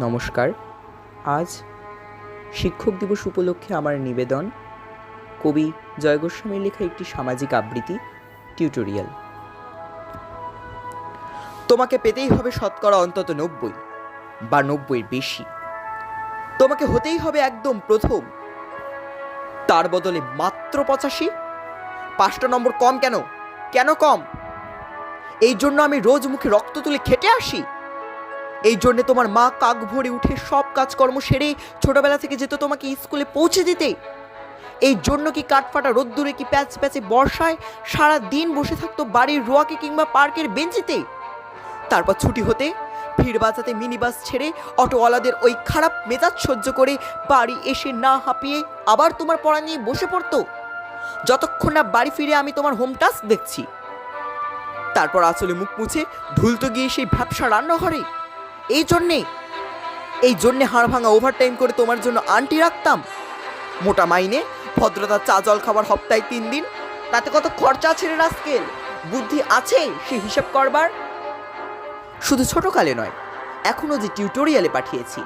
নমস্কার। আজ শিক্ষক দিবস উপলক্ষে আমার নিবেদন কবি জয় গোস্বামীর লেখা একটি সামাজিক আবৃত্তি টিউটোরিয়াল। তোমাকে পেতেই হবে শতকরা অন্তত 90 বা 90-এর বেশি। তোমাকে হতেই হবে একদম প্রথম, তার বদলে মাত্র 85। 5টা নম্বর কম কেন? কেন কম? এই জন্য আমি রোজ মুখে রক্ত তুলে খেটে আসি। এই জন্যে তোমার মা কাক ভরে উঠে সব কাজকর্ম সেরে ছোটবেলা থেকে যেত তোমাকে স্কুলে পৌঁছে দিতে। এই জন্য কি কাঠফাটা রোদ্দুরে কি প্যাচ প্যাচে বর্ষায় সারা দিন বসে থাকতো বাড়ির রোয়াকে কিংবা পার্কের বেঞ্চিতে। তারপর ছুটি হতে ভিড় বাঁচাতে মিনি বাস ছেড়ে অটোওয়ালাদের ওই খারাপ মেজাজ সহ্য করে বাড়ি এসে না হাঁপিয়ে আবার তোমার পড়া নিয়ে বসে পড়তো, যতক্ষণ না বাড়ি ফিরে আমি তোমার হোম টাস্ক দেখছি। তারপর আসলে মুখ মুছে ধুলতো গিয়ে সেই ভ্যাপসা রান্নাঘরে। এই জন্যে হাড় ভাঙা ওভারটাইম করে তোমার জন্য আন্টি রাখতাম। মোটা মাইনে, ভদ্রতার চা জল খাবার সপ্তাহে 3 দিন, তাতে কত খরচা ছেড়ে রাস্কেল। বুদ্ধি আছে সে হিসাব করবার? শুধু ছোটকালে নয়, এখনো যে টিউটোরিয়ালে পাঠিয়েছি